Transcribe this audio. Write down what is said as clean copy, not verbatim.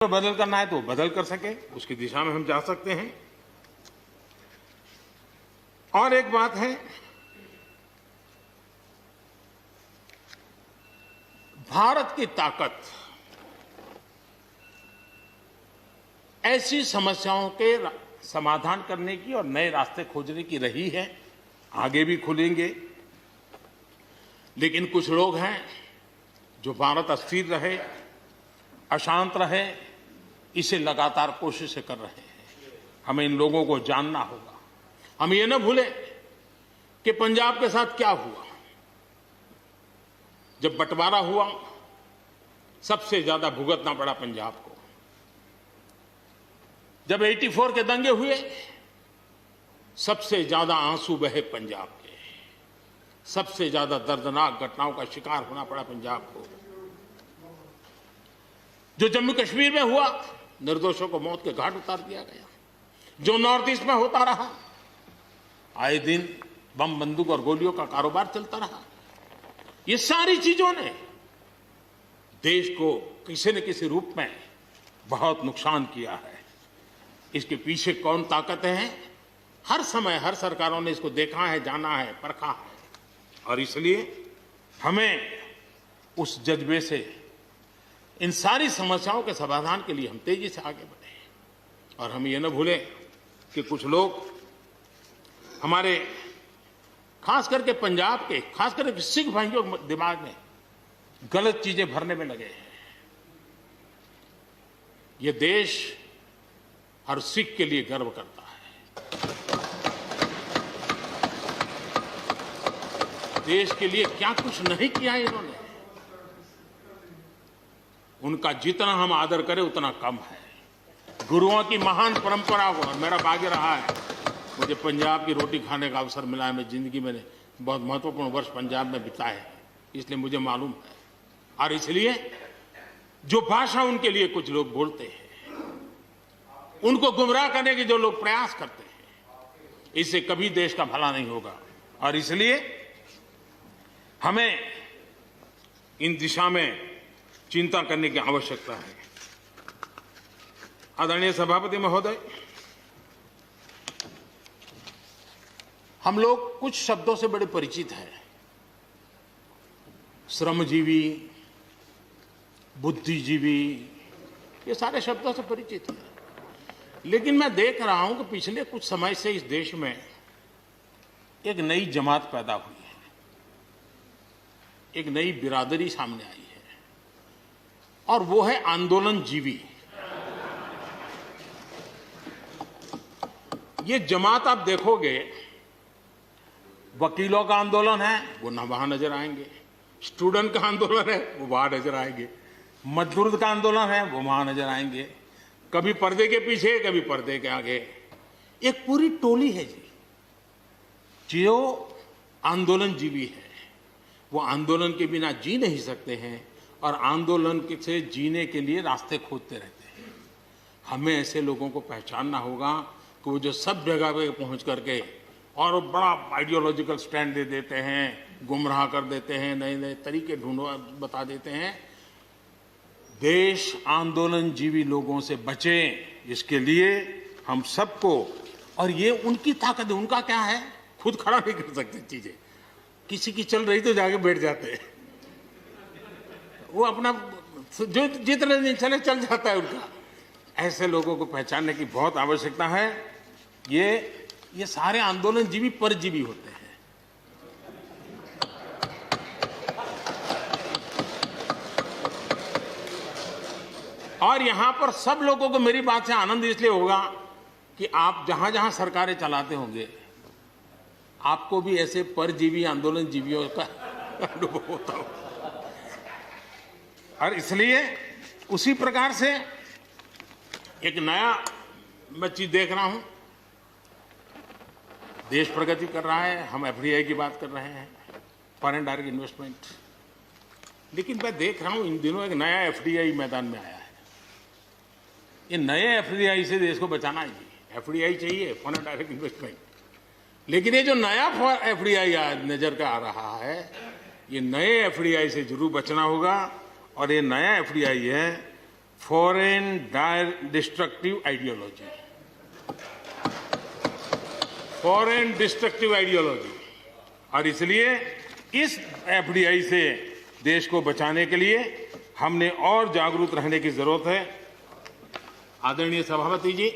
बदल करना है तो बदल कर सके, उसकी दिशा में हम जा सकते हैं। और एक बात है, भारत की ताकत ऐसी समस्याओं के समाधान करने की और नए रास्ते खोजने की रही है, आगे भी खुलेंगे। लेकिन कुछ लोग हैं जो भारत अस्थिर रहे, अशांत रहे, इसे लगातार कोशिशें कर रहे हैं। हमें इन लोगों को जानना होगा। हम ये न भूलें कि पंजाब के साथ क्या हुआ। जब बंटवारा हुआ, सबसे ज्यादा भुगतना पड़ा पंजाब को। जब 84 के दंगे हुए, सबसे ज्यादा आंसू बहे पंजाब के, सबसे ज्यादा दर्दनाक घटनाओं का शिकार होना पड़ा पंजाब को। जो जम्मू कश्मीर में हुआ, निर्दोषों को मौत के घाट उतार दिया गया। जो नॉर्थ ईस्ट में होता रहा, आए दिन बम बंदूक और गोलियों का कारोबार चलता रहा। ये सारी चीजों ने देश को किसी न किसी रूप में बहुत नुकसान किया है। इसके पीछे कौन ताकतें हैं, हर समय हर सरकारों ने इसको देखा है, जाना है, परखा है। और इसलिए हमें उस जज्बे से इन सारी समस्याओं के समाधान के लिए हम तेजी से आगे बढ़े। और हम ये न भूलें कि कुछ लोग हमारे, खास करके पंजाब के, खास करके सिख भाइयों के दिमाग में गलत चीजें भरने में लगे हैं। ये देश हर सिख के लिए गर्व करता है। देश के लिए क्या कुछ नहीं किया इन्होंने। उनका जितना हम आदर करें उतना कम है। गुरुओं की महान परंपरा को, और मेरा भाग्य रहा है मुझे पंजाब की रोटी खाने का अवसर मिला है। मैं जिंदगी में बहुत महत्वपूर्ण वर्ष पंजाब में बिताए हैं, इसलिए मुझे मालूम है। और इसलिए जो भाषा उनके लिए कुछ लोग बोलते हैं, उनको गुमराह करने के जो लोग प्रयास करते हैं, इससे कभी देश का भला नहीं होगा। और इसलिए हमें इन दिशा में चिंता करने की आवश्यकता है। आदरणीय सभापति महोदय, हम लोग कुछ शब्दों से बड़े परिचित हैं। श्रमजीवी, बुद्धिजीवी, ये सारे शब्दों से परिचित हैं। लेकिन मैं देख रहा हूं कि पिछले कुछ समय से इस देश में एक नई जमात पैदा हुई है, एक नई बिरादरी सामने आई है, और वो है आंदोलनजीवी। ये जमात आप देखोगे, वकीलों का आंदोलन है, वो ना वहां नजर आएंगे। स्टूडेंट का आंदोलन है, वो वहां नजर आएंगे। मजदूर का आंदोलन है, वो वहां नजर आएंगे। कभी पर्दे के पीछे, कभी पर्दे के आगे। एक पूरी टोली है जी, जो आंदोलनजीवी है। वो आंदोलन के बिना जी नहीं सकते हैं, और आंदोलन से जीने के लिए रास्ते खोजते रहते हैं। हमें ऐसे लोगों को पहचानना होगा कि वो जो सब जगह पे पहुंच करके और बड़ा आइडियोलॉजिकल स्टैंड दे देते हैं, गुमराह कर देते हैं, नए नए तरीके बता देते हैं। देश आंदोलनजीवी लोगों से बचे, इसके लिए हम सबको, और ये उनकी ताकत है। उनका क्या है, खुद खड़ा नहीं कर सकते चीजें, किसी की चल रही तो जाके बैठ जाते हैं। वो अपना जो जितने दिन चले चल जाता है उनका। ऐसे लोगों को पहचानने की बहुत आवश्यकता है। ये सारे आंदोलनजीवी परजीवी होते हैं। और यहां पर सब लोगों को मेरी बात से आनंद इसलिए होगा कि आप जहां जहां सरकारें चलाते होंगे, आपको भी ऐसे परजीवी आंदोलनजीवियों का अनुभव होता होगा। और इसलिए उसी प्रकार से एक नया मैं चीज देख रहा हूं। देश प्रगति कर रहा है, हम एफडीआई की बात कर रहे हैं, फॉरेन डायरेक्ट इन्वेस्टमेंट। लेकिन मैं देख रहा हूं इन दिनों एक नया एफडीआई मैदान में आया है। ये नए एफडीआई से देश को बचाना है जी। एफडीआई चाहिए, फॉरेन डायरेक्ट इन्वेस्टमेंट। लेकिन ये जो नया एफडीआई नजर का आ रहा है, ये नए एफडीआई से जरूर बचना होगा। और ये नया एफडीआई है foreign destructive ideology, foreign destructive ideology. और इसलिए इस एफडीआई से देश को बचाने के लिए हमने और जागरूक रहने की जरूरत है। आदरणीय सभापति जी,